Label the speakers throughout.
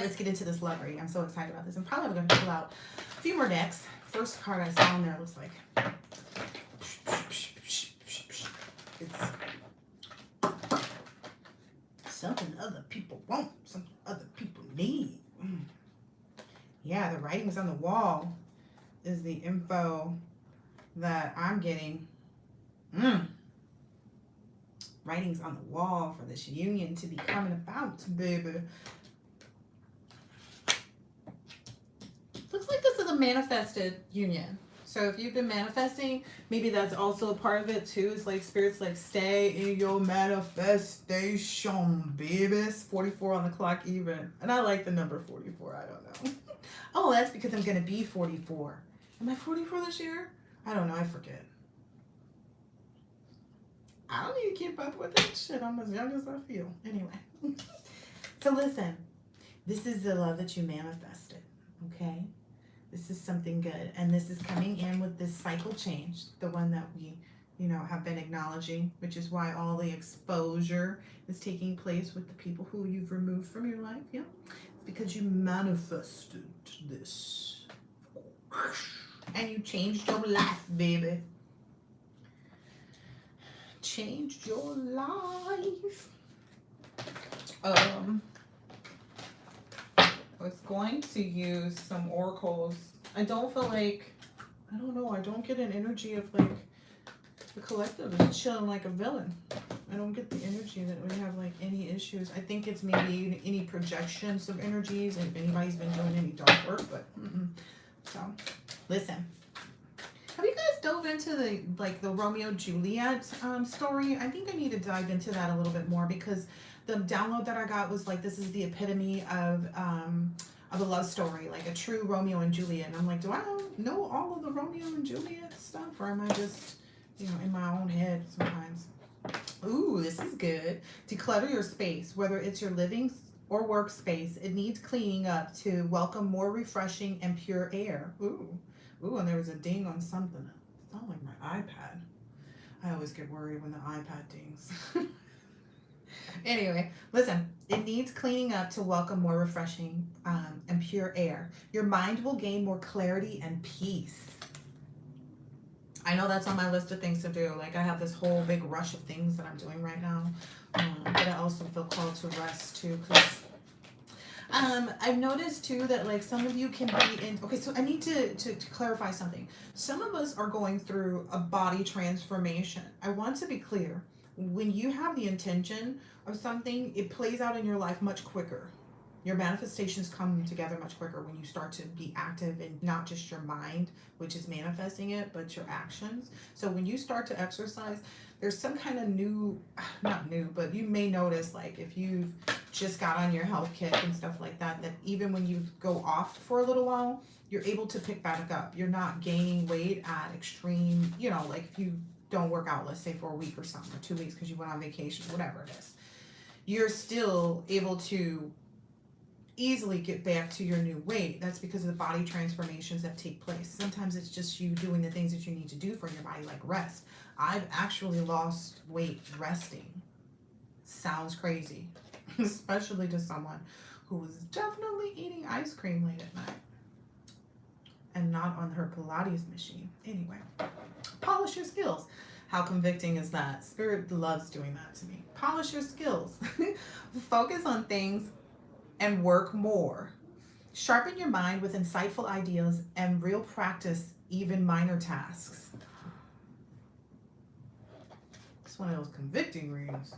Speaker 1: let's get into this love reading. I'm so excited about this. I'm probably going to pull out a few more decks. First card I saw in there looks like it's something other people want, something other people need. Yeah, the writings on the wall is the info that I'm getting. Writings on the wall for this union to be coming about, baby. Looks like this is a manifested union. So if you've been manifesting, maybe that's also a part of it too. It's like spirits like, stay in your manifestation, babies. 44 on the clock even. And I like the number 44. I don't know. Oh, that's because I'm going to be 44. Am I 44 this year? I don't know. I forget. I don't even keep up with that shit. I'm as young as I feel. Anyway. So listen. This is the love that you manifested. Okay? This is something good. And this is coming in with this cycle change. The one that we, have been acknowledging. Which is why all the exposure is taking place with the people who you've removed from your life. Yeah? It's because you manifested this. And you changed your life, baby. Changed your life. I was going to use some oracles. I don't feel like, I don't know, I don't get an energy of like the collective is chilling like a villain. I don't get the energy that we have like any issues. I think it's maybe any projections of energies, if anybody's been doing any dark work, but so listen. Have you guys dove into the Romeo Juliet story? I think I need to dive into that a little bit more, because the download that I got was like, this is the epitome of a love story, like a true Romeo and Juliet. And I'm like, do I know all of the Romeo and Juliet stuff, or am I just, in my own head sometimes? Ooh, this is good. Declutter your space, whether it's your living or workspace. It needs cleaning up to welcome more refreshing and pure air. Ooh, and there was a ding on something. It sounded like my iPad. I always get worried when the iPad dings. Anyway, listen. It needs cleaning up to welcome more refreshing and pure air. Your mind will gain more clarity and peace. I know that's on my list of things to do. Like, I have this whole big rush of things that I'm doing right now. But I also feel called to rest too, because I've noticed too that like some of you can be in, okay, so I need to clarify something. Some of us are going through a body transformation. I want to be clear. When you have the intention of something, it plays out in your life much quicker. Your manifestations come together much quicker when you start to be active in not just your mind, which is manifesting it, but your actions. So when you start to exercise, there's some kind of not new, but you may notice, like if you've just got on your health kit and stuff like that, that even when you go off for a little while, you're able to pick back up. You're not gaining weight at extreme, like if you don't work out, let's say for a week or something, or 2 weeks because you went on vacation, whatever it is, you're still able to easily get back to your new weight. That's because of the body transformations that take place. Sometimes it's just you doing the things that you need to do for your body, like rest. I've actually lost weight resting. Sounds crazy, especially to someone who was definitely eating ice cream late at night and not on her Pilates machine. Anyway, polish your skills. How convicting is that? Spirit loves doing that to me. Polish your skills. Focus on things and work more. Sharpen your mind with insightful ideas and real practice, even minor tasks. It's one of those convicting readings.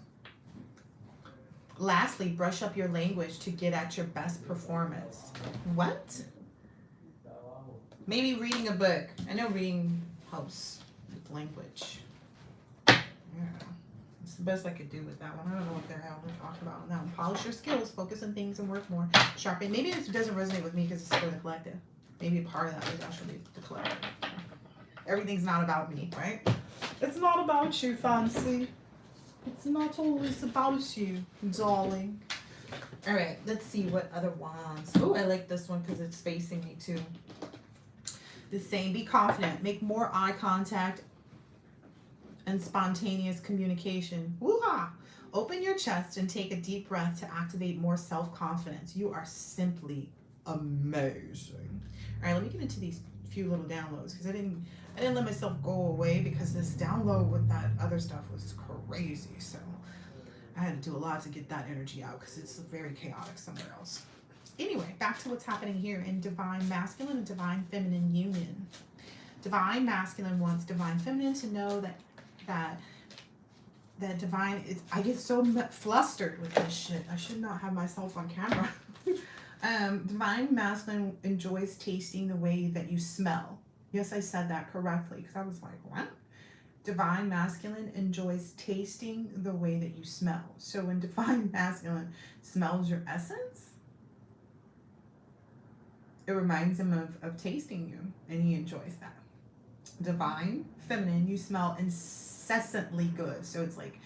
Speaker 1: Lastly, brush up your language to get at your best performance. What? Maybe reading a book. I know reading helps with language. Yeah. It's the best I could do with that one. I don't know what the hell we're talking about on that one. Polish your skills, focus on things and work more. Sharpen. Maybe it doesn't resonate with me because it's for the collective. Maybe part of that is actually the collective. Everything's not about me, right? It's not about you, Fancy. It's not always about you, darling. All right, let's see what other wands. Oh, I like this one because it's facing me too. The same, be confident, make more eye contact and spontaneous communication. Woo-ha! Open your chest and take a deep breath to activate more self-confidence. You are simply amazing. All right, let me get into these few little downloads because I didn't let myself go away because this download with that other stuff was crazy. So I had to do a lot to get that energy out because it's very chaotic somewhere else. Anyway, back to what's happening here in divine masculine and divine feminine union. Divine masculine wants divine feminine to know that divine is. I get so flustered with this shit. I should not have myself on camera. Divine masculine enjoys tasting the way that you smell. Yes, I said that correctly because I was like, what? Divine masculine enjoys tasting the way that you smell. So when divine masculine smells your essence, it reminds him of tasting you, and he enjoys that. Divine feminine, you smell incessantly good. So it's like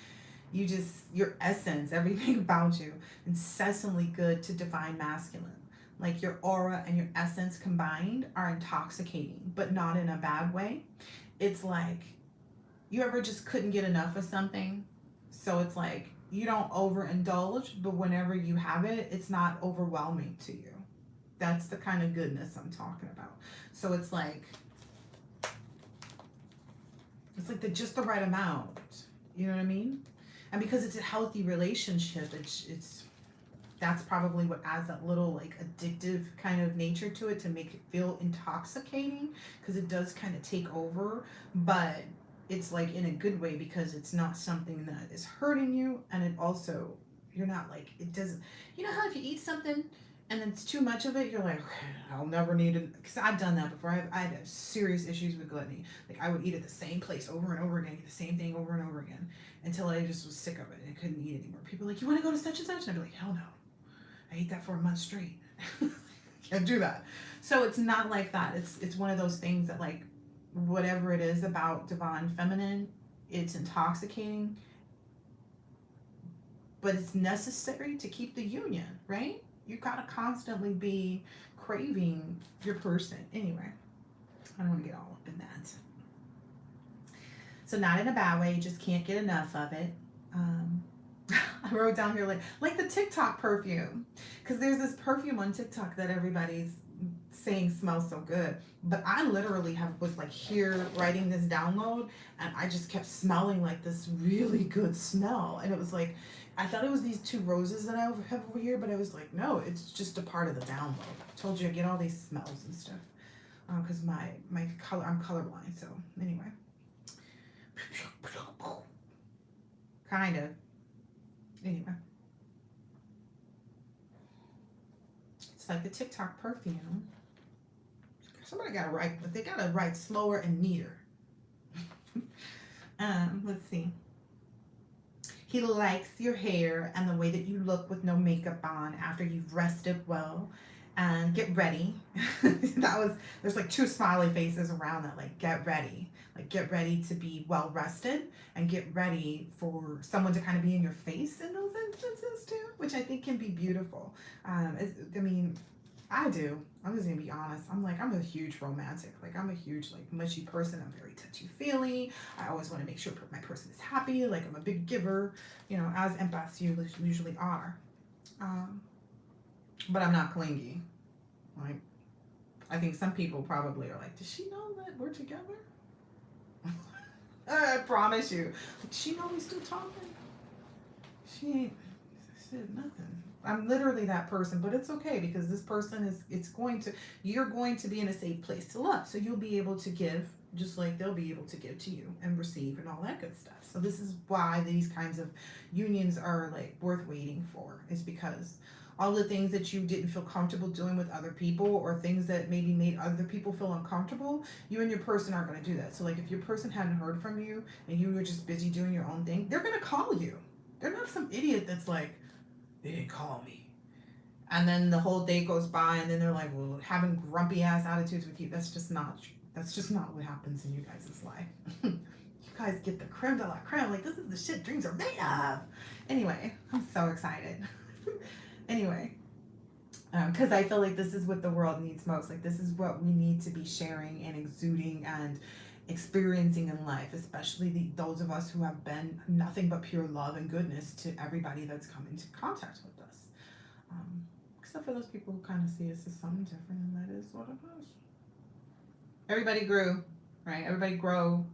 Speaker 1: you just, your essence, everything about you, incessantly good to divine masculine. Like your aura and your essence combined are intoxicating, but not in a bad way. It's like you ever just couldn't get enough of something. So it's like you don't overindulge, but whenever you have it, it's not overwhelming to you. That's the kind of goodness I'm talking about. So it's like just the right amount. You know what I mean? And because it's a healthy relationship, it's that's probably what adds that little like addictive kind of nature to it to make it feel intoxicating, because it does kind of take over, but it's like in a good way because it's not something that is hurting you, and it also, you're not like, it doesn't, you know how if you eat something and it's too much of it, you're like, I'll never need it, because I've done that before. I had serious issues with gluttony. Like I would eat at the same place over and over again, get the same thing over and over again, until I just was sick of it and I couldn't eat anymore. People were like, you want to go to such and such? And I'd be like, hell no. I ate that for a month straight. Can't do that. So it's not like that. It's one of those things that, like, whatever it is about divine feminine, it's intoxicating, but it's necessary to keep the union, right? You gotta constantly be craving your person. Anyway, I don't want to get all up in that. So not in a bad way, you just can't get enough of it. I wrote down here like the TikTok perfume, because there's this perfume on TikTok that everybody's saying smells so good, but I literally was like here writing this download, and I just kept smelling like this really good smell, and it was like I thought it was these two roses that I have over here, but I was like, no, it's just a part of the download. I told you I get all these smells and stuff because my color, I'm colorblind. So anyway, kind of. Anyway, it's like the TikTok perfume. Somebody gotta write, but they gotta write slower and neater. Let's see. He likes your hair and the way that you look with no makeup on after you've rested well. And get ready. There's like two smiley faces around that, like, get ready. Like, get ready to be well rested, and get ready for someone to kind of be in your face in those instances too, which I think can be beautiful. I mean, I do. I'm just gonna be honest. I'm a huge romantic. Like, I'm a huge, like, mushy person. I'm very touchy-feely. I always want to make sure my person is happy. Like, I'm a big giver, you know, as empaths usually are. But I'm not clingy. Like, I think some people probably are like, does she know that we're together? I promise you. Like, does she know we still talking? She ain't said nothing. I'm literally that person, but it's okay because this person you're going to be in a safe place to love. So you'll be able to give just like they'll be able to give to you and receive and all that good stuff. So this is why these kinds of unions are like worth waiting for, is because all the things that you didn't feel comfortable doing with other people, or things that maybe made other people feel uncomfortable, you and your person aren't going to do that. So like if your person hadn't heard from you and you were just busy doing your own thing, they're going to call you. They're not some idiot that's like, they didn't call me. And then the whole day goes by and then they're like, well, having grumpy ass attitudes with you. That's just not what happens in you guys' life. You guys get the creme de la creme. Like, this is the shit dreams are made of. Anyway, I'm so excited. Anyway, because I feel like this is what the world needs most. Like, this is what we need to be sharing and exuding experiencing in life, especially those of us who have been nothing but pure love and goodness to everybody that's come into contact with us. Except for those people who kind of see us as something different, and that is what it is. Everybody grew, right? Everybody grow.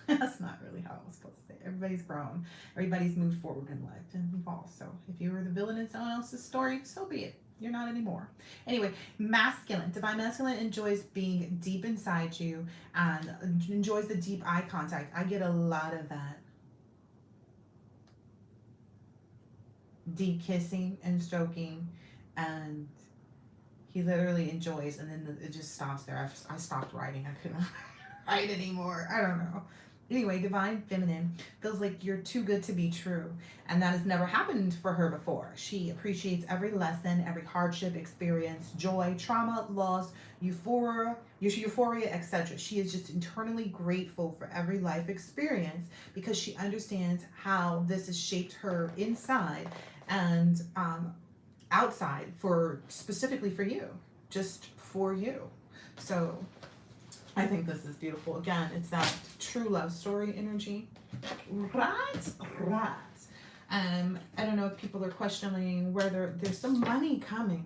Speaker 1: That's not really how I was supposed to say. Everybody's grown. Everybody's moved forward in life and evolved. So if you were the villain in someone else's story, so be it. You're not anymore. Anyway, masculine. Divine masculine enjoys being deep inside you and enjoys the deep eye contact. I get a lot of that. Deep kissing and stroking, and he literally enjoys, and then it just stops there. I stopped writing. I couldn't write anymore. I don't know. Anyway, divine feminine feels like you're too good to be true, and that has never happened for her before. She appreciates every lesson, every hardship, experience, joy, trauma, loss, euphoria, etc. She is just internally grateful for every life experience because she understands how this has shaped her inside and outside, for specifically for you, just for you. So I think this is beautiful. Again, it's that true love story energy. Right. I don't know if people are questioning whether there's some money coming.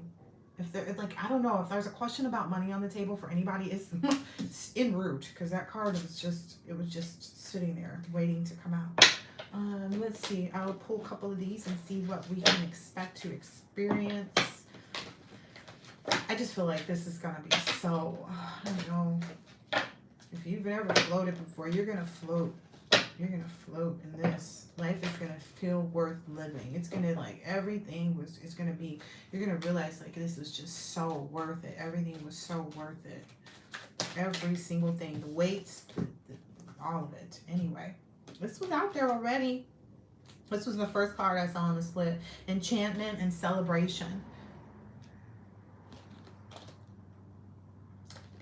Speaker 1: If they're like, I don't know if there's a question about money on the table for anybody, it's en route, because that card was just sitting there waiting to come out. Let's see. I'll pull a couple of these and see what we can expect to experience. I just feel like this is gonna be so. I don't know. If you've ever floated before, you're gonna float. You're gonna float in this. Life is gonna feel worth living. It's gonna like everything was. It's gonna be. You're gonna realize like this was just so worth it. Everything was so worth it. Every single thing, the weights, all of it. Anyway, this was out there already. This was the first card I saw on the split. Enchantment and celebration.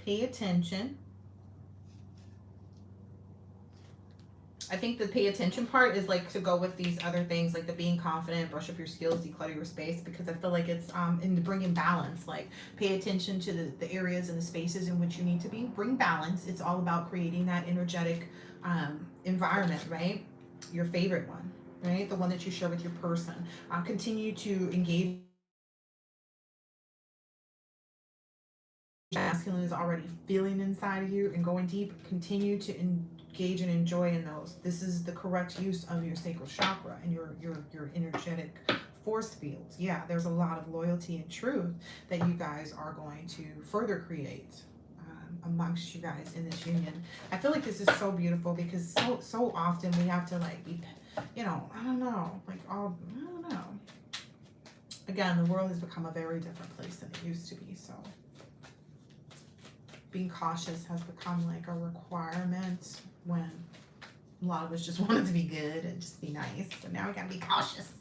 Speaker 1: Pay attention. I think the pay attention part is like to go with these other things, like the being confident, brush up your skills, declutter your space, because I feel like it's in bringing balance. Like pay attention to the areas and the spaces in which you need to be. Bring balance. It's all about creating that energetic environment, right? Your favorite one, right? The one that you share with your person. Continue to engage. Masculine is already feeling inside of you and going deep. Continue to engage and enjoy in those. This is the correct use of your sacral chakra and your energetic force fields. Yeah, there's a lot of loyalty and truth that you guys are going to further create amongst you guys in this union. I feel like this is so beautiful because so often we have to like be, I don't know, like I don't know. Again, the world has become a very different place than it used to be. So being cautious has become like a requirement when a lot of us just wanted to be good and just be nice. But now we gotta be cautious.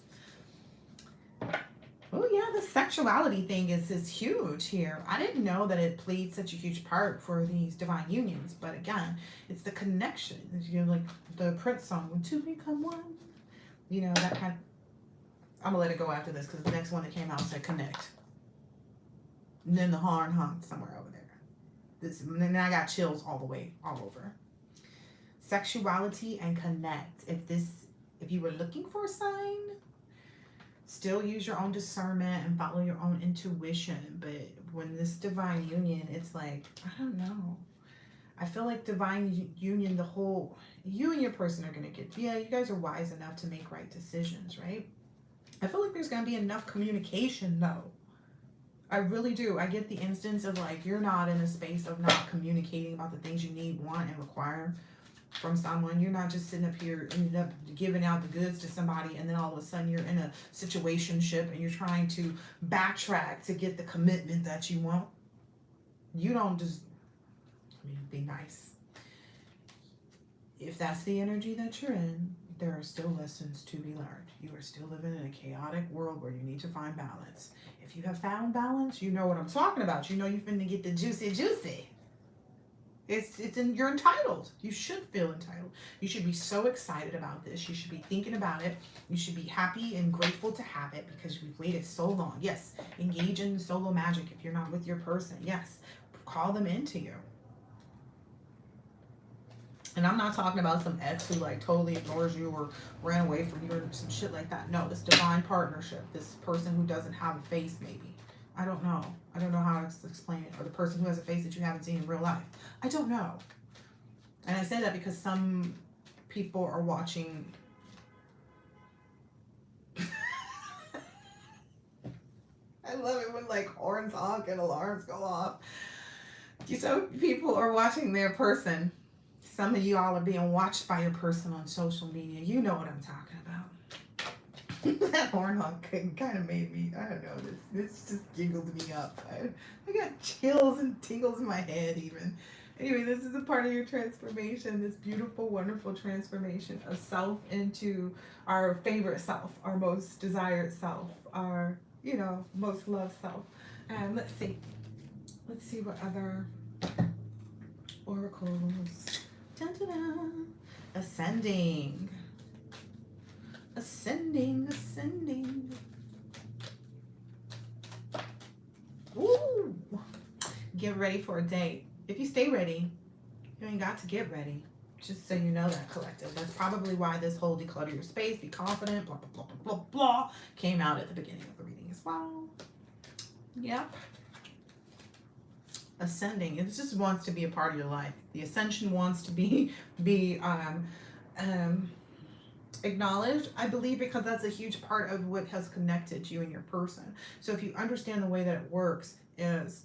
Speaker 1: Oh yeah, the sexuality thing is huge here. I didn't know that it played such a huge part for these divine unions. But again, it's the connection. Like the Prince song, "When two become one." That kind of. I'm gonna let it go after this because the next one that came out said connect. And then the horn hung somewhere over there. And then I got chills all over. Sexuality and connect. If you were looking for a sign, still use your own discernment and follow your own intuition. But when this divine union, it's like, I don't know. I feel like divine union, you and your person are going to get, you guys are wise enough to make right decisions, right? I feel like there's going to be enough communication though. I really do. I get the instance of like you're not in a space of not communicating about the things you need, want, and require from someone. You're not just sitting up here ended up giving out the goods to somebody and then all of a sudden you're in a situationship and you're trying to backtrack to get the commitment that you want. You don't just be nice. If that's the energy that you're in, there are still lessons to be learned. You are still living in a chaotic world where you need to find balance. If you have found balance, you know what I'm talking about. You know you're finna get the juicy. You're entitled. You should feel entitled. You should be so excited about this. You should be thinking about it. You should be happy and grateful to have it because we've waited so long. Yes, engage in solo magic if you're not with your person. Yes, call them into you. And I'm not talking about some ex who like totally ignores you or ran away from you or some shit like that. No, this divine partnership. This person who doesn't have a face, maybe. I don't know. I don't know how to explain it. Or the person who has a face that you haven't seen in real life. I don't know. And I say that because some people are watching. I love it when like horns honk and alarms go off. So people are watching their person. Some of you all are being watched by your person on social media. You know what I'm talking about. That horn honk kind of made me, I don't know, this just giggled me up. I got chills and tingles in my head even. Anyway, this is a part of your transformation, this beautiful, wonderful transformation of self into our favorite self, our most desired self, our, you know, most loved self. And let's see what other oracles. Dun, dun, dun. Ascending. Ascending, ascending. Ooh. Get ready for a date. If you stay ready, you ain't got to get ready. Just so you know that, collective. That's probably why this whole declutter your space, be confident, blah, blah, blah, blah, blah, blah, came out at the beginning of the reading as well. Yep. Ascending. It just wants to be a part of your life. The ascension wants to be acknowledged, I believe, because that's a huge part of what has connected you and your person. So if you understand the way that it works is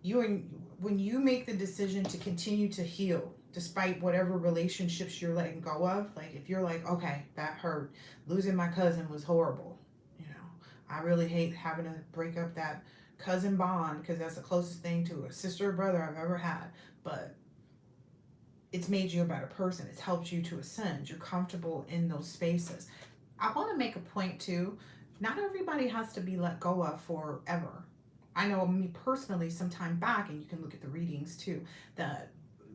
Speaker 1: when you make the decision to continue to heal despite whatever relationships you're letting go of, like if you're like, okay, that hurt, losing my cousin was horrible, you know, I really hate having to break up that cousin bond because that's the closest thing to a sister or brother I've ever had, but it's made you a better person. It's helped you to ascend. You're comfortable in those spaces. I want to make a point too. Not everybody has to be let go of forever. I know me personally some time back, and you can look at the readings too, that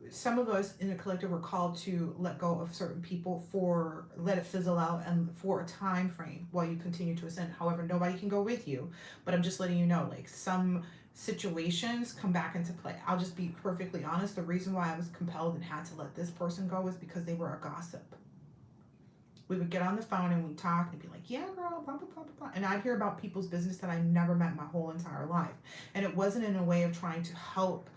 Speaker 1: some of us in the collective were called to let go of certain people for let it fizzle out and for a time frame while you continue to ascend. However, nobody can go with you, but I'm just letting you know, like some situations come back into play. I'll just be perfectly honest. The reason why I was compelled and had to let this person go was because they were a gossip. We would get on the phone and we'd talk and be like, yeah, girl, blah, blah, blah, blah, blah. And I'd hear about people's business that I never met my whole entire life. And it wasn't in a way of trying to help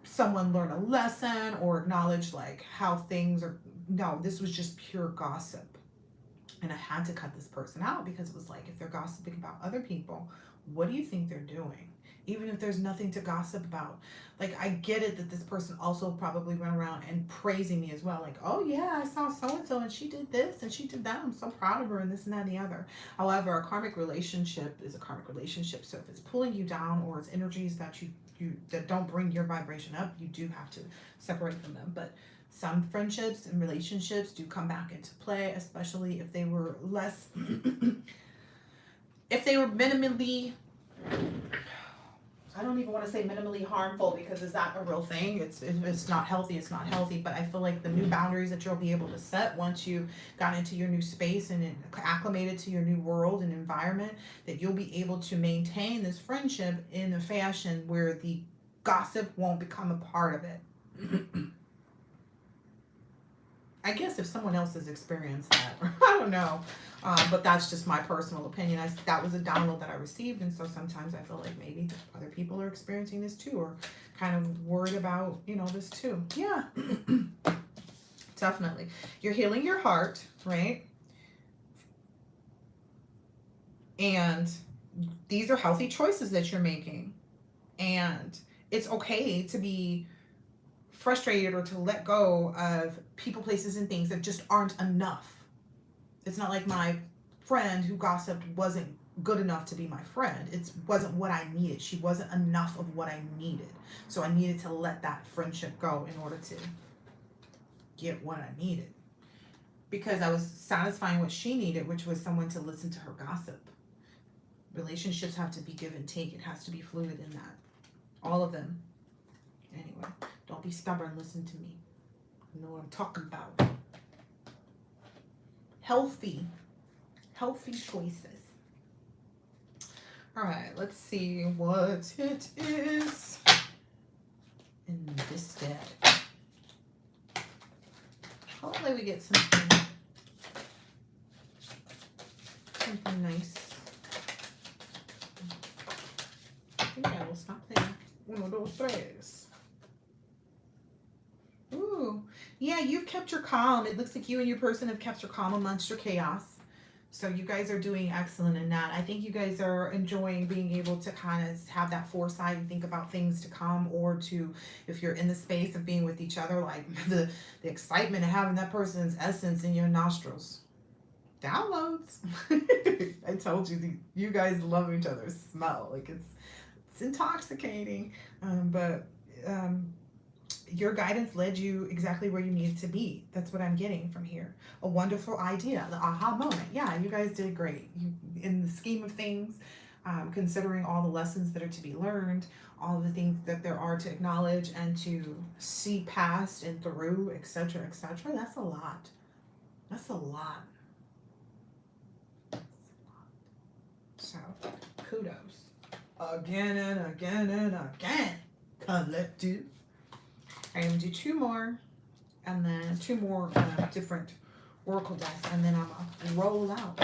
Speaker 1: someone learn a lesson or acknowledge like how things are. No, this was just pure gossip. And I had to cut this person out because it was like, if they're gossiping about other people, what do you think they're doing? Even if there's nothing to gossip about. Like, I get it that this person also probably went around and praising me as well. Like, oh yeah, I saw so-and-so and she did this and she did that. I'm so proud of her and this and that and the other. However, a karmic relationship is a karmic relationship. So if it's pulling you down or it's energies that you that don't bring your vibration up, you do have to separate from them. But some friendships and relationships do come back into play, especially if they were less, if they were minimally, I don't even want to say minimally harmful because is that a real thing? It's not healthy, it's not healthy, but I feel like the new boundaries that you'll be able to set once you got into your new space and acclimated to your new world and environment, that you'll be able to maintain this friendship in a fashion where the gossip won't become a part of it. I guess if someone else has experienced that, I don't know, but that's just my personal opinion. That was a download that I received, and so sometimes I feel like maybe other people are experiencing this too, or kind of worried about, you know, this too. Yeah, definitely. You're healing your heart, right? And these are healthy choices that you're making, and it's okay to be frustrated or to let go of people, places, and things that just aren't enough. It's not like my friend who gossiped wasn't good enough to be my friend. It wasn't what I needed. She wasn't enough of what I needed. So I needed to let that friendship go in order to get what I needed. Because I was satisfying what she needed, which was someone to listen to her gossip. Relationships have to be give and take. It has to be fluid in that. All of them. Anyway, don't be stubborn. Listen to me. I know what I'm talking about. Healthy choices. All right, let's see what it is in this deck. Hopefully we get something nice. I think I will stop there. Uno, dos, tres. Ooh. Yeah, you've kept your calm. It looks like you and your person have kept your calm amongst your chaos. So you guys are doing excellent in that. I think you guys are enjoying being able to kind of have that foresight and think about things to come, or to, if you're in the space of being with each other, like the excitement of having that person's essence in your nostrils. Downloads. I told you, you guys love each other's smell. Like it's intoxicating. But your guidance led you exactly where you needed to be. That's what I'm getting from here. A wonderful idea, the aha moment. Yeah, you guys did great. You, in the scheme of things, considering all the lessons that are to be learned, all the things that there are to acknowledge and to see past and through, etc., etc. That's a lot. That's a lot. So, kudos. Again and again and again. Collective. I'm going to do two more, and then two more different oracle decks, and then I'm going to roll out.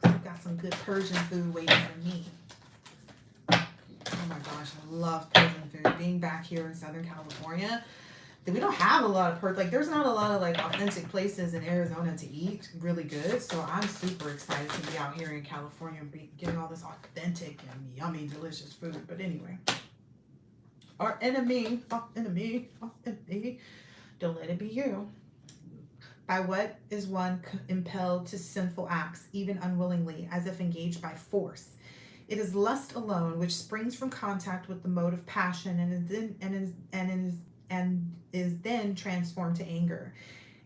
Speaker 1: I've got some good Persian food waiting for me. Oh my gosh, I love Persian food. Being back here in Southern California, we don't have a lot of like, there's not a lot of like authentic places in Arizona to eat really good. So I'm super excited to be out here in California and be getting all this authentic and yummy, delicious food. But anyway. Our enemy, don't let it be you. By what is one impelled to sinful acts, even unwillingly, as if engaged by force? It is lust alone, which springs from contact with the mode of passion and is then transformed to anger.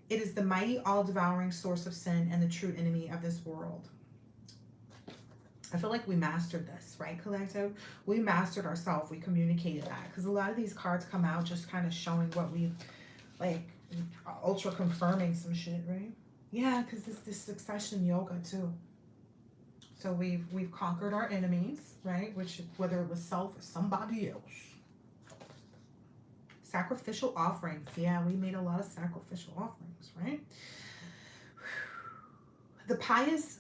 Speaker 1: It is the mighty, all-devouring source of sin and the true enemy of this world. I feel like we mastered this, right, collective? We mastered ourselves. We communicated that. Because a lot of these cards come out just kind of showing what we, like, ultra confirming some shit, right? Yeah, because it's this succession yoga, too. So we've conquered our enemies, right? Which, whether it was self or somebody else. Sacrificial offerings. Yeah, we made a lot of sacrificial offerings, right? The pious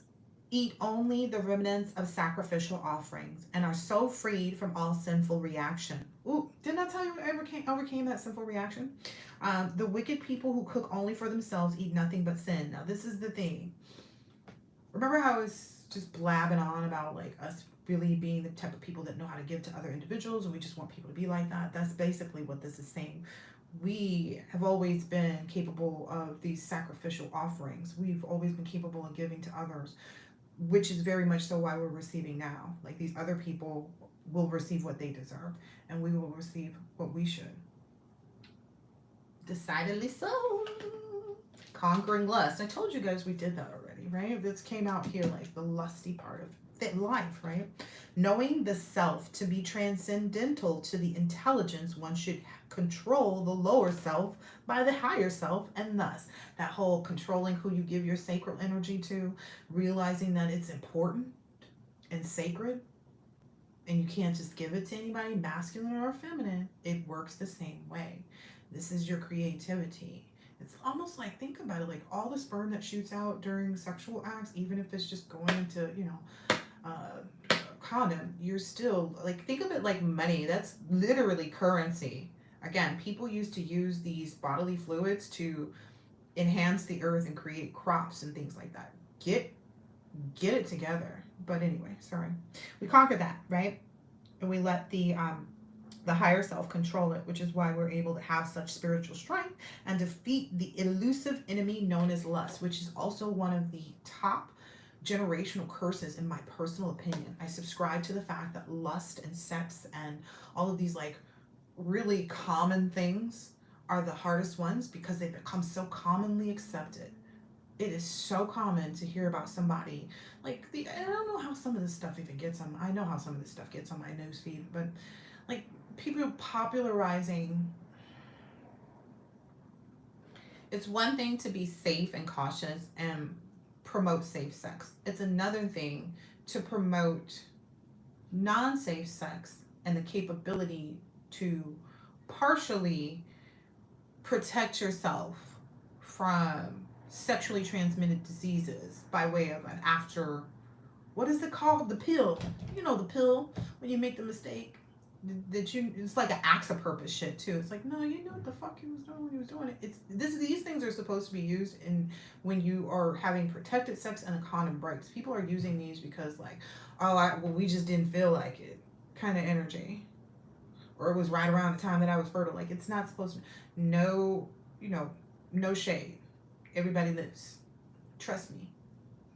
Speaker 1: eat only the remnants of sacrificial offerings and are so freed from all sinful reaction. Ooh, didn't I tell you I overcame that sinful reaction? The wicked people who cook only for themselves eat nothing but sin. Now, this is the thing. Remember how I was just blabbing on about like us really being the type of people that know how to give to other individuals, and we just want people to be like that? That's basically what this is saying. We have always been capable of these sacrificial offerings. We've always been capable of giving to others, which is very much so why we're receiving now. Like, these other people will receive what they deserve, and we will receive what we should. Decidedly so. Conquering lust. I told you guys we did that already, right? This came out here, like the lusty part of life, right? Knowing the self to be transcendental to the intelligence, one should control the lower self by the higher self, and thus that whole controlling who you give your sacral energy to, realizing that it's important and sacred, and you can't just give it to anybody, masculine or feminine. It works the same way. This is your creativity. It's almost like, think about it, like all the sperm that shoots out during sexual acts, even if it's just going into, condom, you're still, like, think of it like money. That's literally currency. Again, people used to use these bodily fluids to enhance the earth and create crops and things like that. Get it together. But anyway, sorry. We conquered that, right? And we let the higher self control it, which is why we're able to have such spiritual strength and defeat the elusive enemy known as lust, which is also one of the top generational curses in my personal opinion. I subscribe to the fact that lust and sex and all of these like really common things are the hardest ones because they become so commonly accepted. It is so common to hear about somebody like I don't know how some of this stuff even gets on. I know how some of this stuff gets on my newsfeed, but like people popularizing. It's one thing to be safe and cautious and promote safe sex. It's another thing to promote non-safe sex and the capability to partially protect yourself from sexually transmitted diseases by way of an after, what is it called? The pill. You know the pill when you make the mistake that you, it's like an acts of purpose shit too. It's like, no, you know what the fuck he was doing when he was doing it. It's this, these things are supposed to be used in when you are having protected sex and a condom breaks. People are using these because like, oh, well, we just didn't feel like it kind of energy, or it was right around the time that I was fertile. Like, it's not supposed to. No, you know, no shade. Everybody lives. Trust me,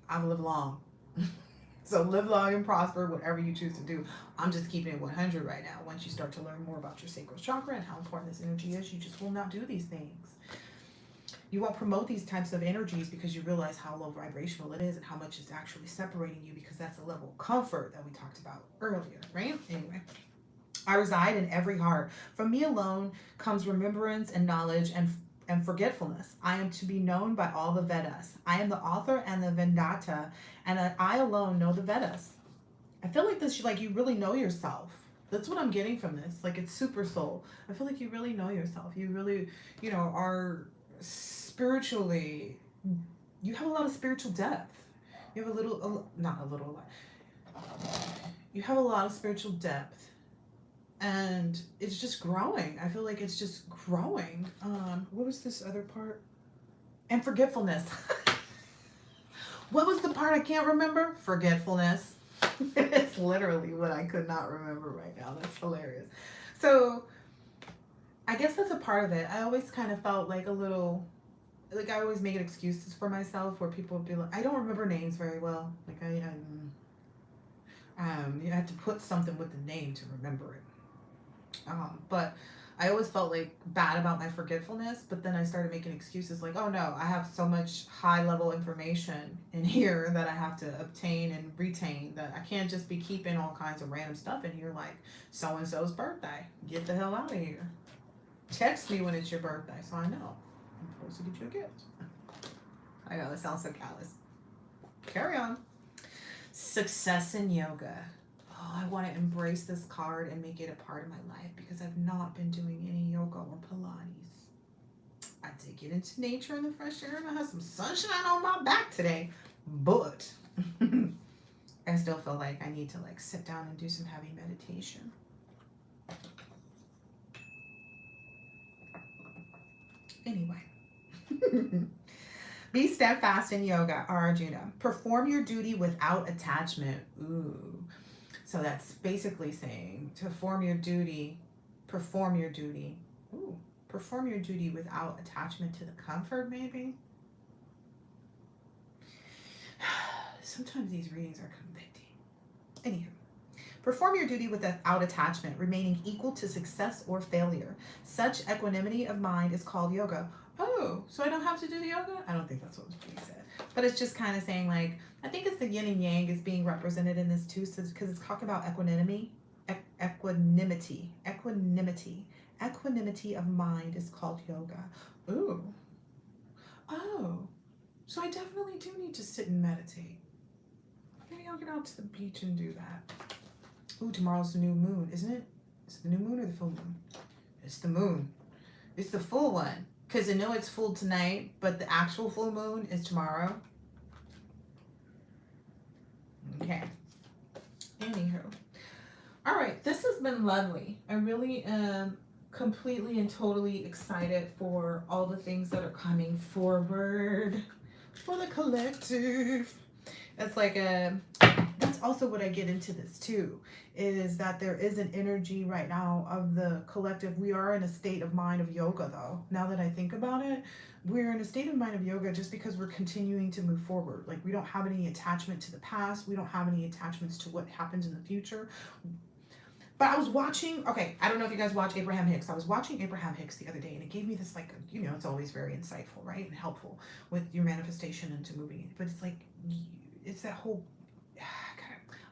Speaker 1: I've lived long. So live long and prosper, whatever you choose to do. I'm just keeping it 100 right now. Once you start to learn more about your sacral chakra and how important this energy is, you just will not do these things. You won't promote these types of energies because you realize how low vibrational it is and how much it's actually separating you, because that's a level of comfort that we talked about earlier, right? Anyway. I reside in every heart. From me alone comes remembrance and knowledge and forgetfulness. I am to be known by all the Vedas. I am the author and the Vedanta, and I alone know the Vedas. I feel like this, like you really know yourself. That's what I'm getting from this. Like, it's super soul. I feel like you really know yourself. You really, you know, are spiritually, you have a lot of spiritual depth. You have a little, not a little, you have a lot of spiritual depth. And it's just growing. I feel like it's just growing. What was this other part? And forgetfulness. What was the part I can't remember? Forgetfulness. It's literally what I could not remember right now. That's hilarious. So I guess that's a part of it. I always kind of felt like a little, like I always make excuses for myself where people would be like, I don't remember names very well. Like you have to put something with the name to remember it. But I always felt like bad about my forgetfulness, but then I started making excuses like, oh no, I have so much high level information in here that I have to obtain and retain, that I can't just be keeping all kinds of random stuff in here like so-and-so's birthday. Get the hell out of here. Text me when it's your birthday so I know I'm supposed to get you a gift. I know, that sounds so callous. Carry on. Success in yoga. I want to embrace this card and make it a part of my life because I've not been doing any yoga or Pilates. I did get into nature and the fresh air and I had some sunshine on my back today, but I still feel like I need to like sit down and do some heavy meditation. Anyway. Be steadfast in yoga, Arjuna. Perform your duty without attachment. Ooh. So that's basically saying to perform your duty. Ooh, perform your duty without attachment to the comfort, maybe. Sometimes these readings are convicting. Anywho, perform your duty without attachment, remaining equal to success or failure. Such equanimity of mind is called yoga. Oh, so I don't have to do the yoga? I don't think that's what was being said. But it's just kind of saying like, I think it's the yin and yang is being represented in this too, because it's talking about equanimity. Equanimity of mind is called yoga. Ooh. Oh. So I definitely do need to sit and meditate. Maybe I'll get out to the beach and do that. Ooh, tomorrow's the new moon, isn't it? Is it the new moon or the full moon? It's the moon. It's the full one. Because I know it's full tonight, but the actual full moon is tomorrow. Okay. Anywho. All right. This has been lovely. I really am completely and totally excited for all the things that are coming forward for the collective. It's like that's also what I get into this too, is that there is an energy right now of the collective. We are in a state of mind of yoga though. Now that I think about it, we're in a state of mind of yoga just because we're continuing to move forward. Like we don't have any attachment to the past. We don't have any attachments to what happens in the future. But I was watching, okay, I don't know if you guys watch Abraham Hicks. I was watching Abraham Hicks the other day and it gave me this like, you know, it's always very insightful, right? And helpful with your manifestation into moving it. But it's like, it's that whole,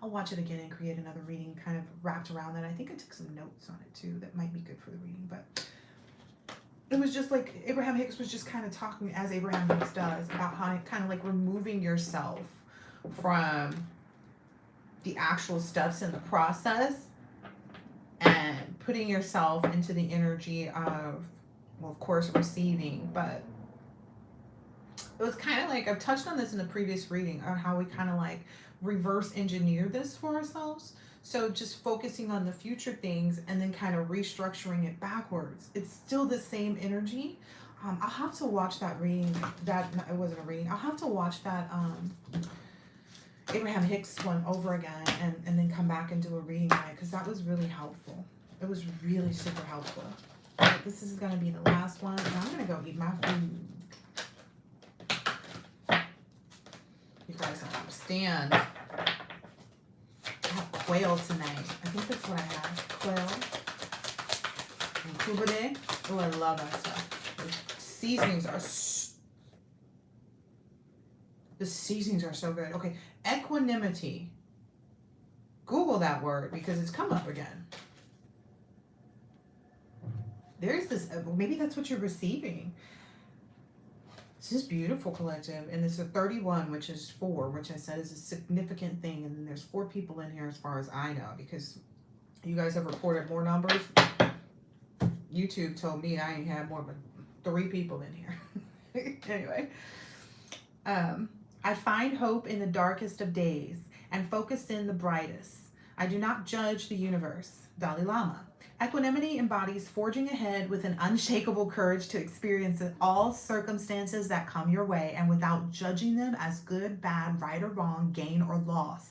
Speaker 1: I'll watch it again and create another reading kind of wrapped around that. I think I took some notes on it too that might be good for the reading. But it was just like Abraham Hicks was just kind of talking, as Abraham Hicks does, about how kind of like removing yourself from the actual steps in the process and putting yourself into the energy of well, of course, receiving, but it was kind of like, I've touched on this in a previous reading on how we kind of like reverse engineer this for ourselves. So just focusing on the future things and then kind of restructuring it backwards. It's still the same energy. I'll have to watch that reading. That it wasn't a reading. I'll have to watch that Abraham Hicks one over again and then come back and do a reading on it, because that was really helpful. It was really super helpful. But this is going to be the last one, and I'm going to go eat my food. You guys don't understand. I have quail tonight. I think that's what I have. Quail. And kubade. Oh, I love that stuff. The seasonings are so good. Okay, equanimity. Google that word because it's come up again. There's this, maybe that's what you're receiving. This is beautiful, collective. And it's a 31, which is 4, which I said is a significant thing. And then there's 4 people in here as far as I know, because you guys have reported more numbers. YouTube told me I ain't had more than 3 people in here. Anyway, I find hope in the darkest of days and focus in the brightest. I do not judge the universe. Dalai Lama. Equanimity embodies forging ahead with an unshakable courage to experience all circumstances that come your way and without judging them as good, bad, right or wrong, gain or loss.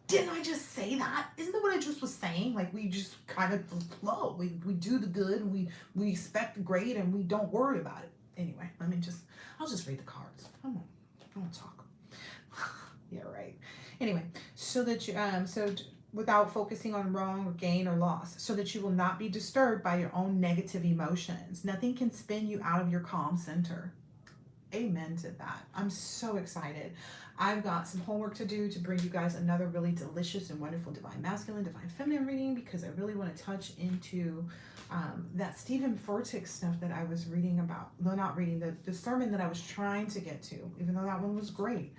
Speaker 1: Didn't I just say that? Isn't that what I just was saying? Like, we just kind of flow. We do the good and we expect great and we don't worry about it. Anyway, I'll just read the cards. I won't talk. Yeah, right. Anyway, so that you, without focusing on wrong or gain or loss, so that you will not be disturbed by your own negative emotions. Nothing can spin you out of your calm center. Amen to that. I'm so excited. I've got some homework to do to bring you guys another really delicious and wonderful divine masculine, divine feminine reading, because I really want to touch into that Stephen Furtick stuff that I was reading about. No, not reading, the sermon that I was trying to get to, even though that one was great.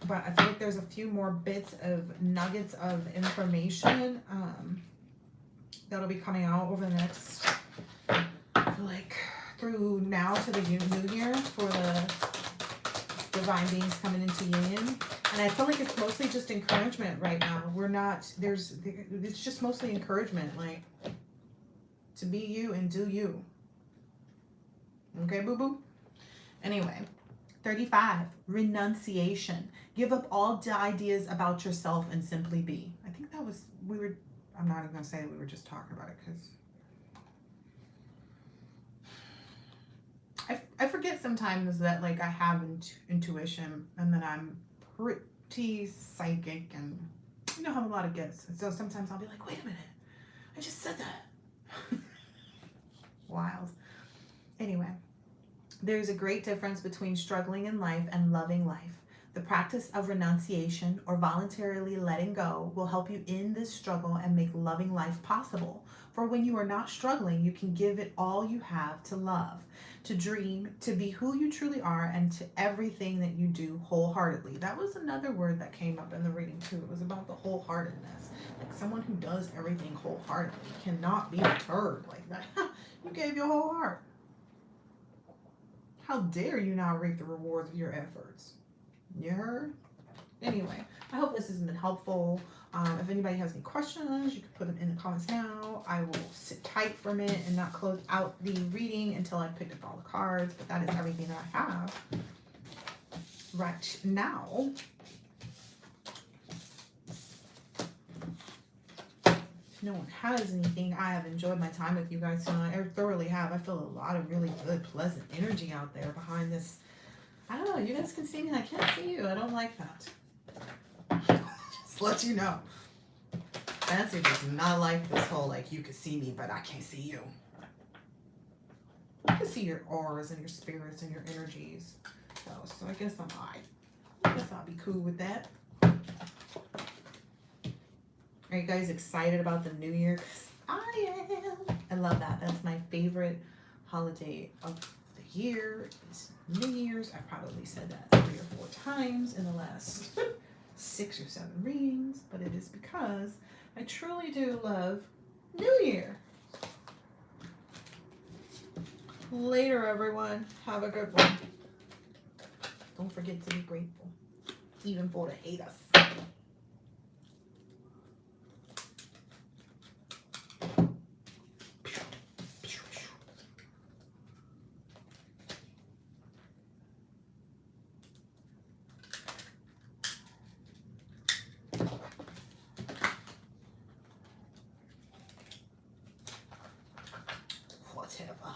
Speaker 1: But I feel like there's a few more bits of nuggets of information that'll be coming out over the next, like, through now to the new year for the divine beings coming into union. And I feel like it's mostly just encouragement right now. It's just mostly encouragement, like, to be you and do you. Okay, boo-boo? Anyway. 35, renunciation. Give up all ideas about yourself and simply be. I think that was, I'm not even going to say that we were just talking about it, because I forget sometimes that, like, I have intuition and that I'm pretty psychic and, you know, have a lot of gifts. And so sometimes I'll be like, wait a minute, I just said that. Wild. Anyway. There's a great difference between struggling in life and loving life. The practice of renunciation or voluntarily letting go will help you end this struggle and make loving life possible. For when you are not struggling, you can give it all you have to love, to dream, to be who you truly are, and to everything that you do wholeheartedly. That was another word that came up in the reading too. It was about the wholeheartedness. Like, someone who does everything wholeheartedly cannot be deterred like that. You gave your whole heart. How dare you not reap the rewards of your efforts? You heard? Anyway, I hope this has been helpful. If anybody has any questions, you can put them in the comments now. I will sit tight for a minute and not close out the reading until I've picked up all the cards. But that is everything that I have right now. No one has anything. I have enjoyed my time with you guys tonight. I thoroughly have. I feel a lot of really good, pleasant energy out there behind this. I don't know. You guys can see me. I can't see you. I don't like that. Just let you know. Fancy does not like this whole, like, you can see me, but I can't see you. I can see your auras and your spirits and your energies. So I guess I guess I'll be cool with that. Are you guys excited about the new year? 'Cause I am. I love that. That's my favorite holiday of the year. It's New Year's. I probably said that 3 or 4 times in the last 6 or 7 readings, but it is because I truly do love New Year. Later, everyone. Have a good one. Don't forget to be grateful, even for the haters. Whatever.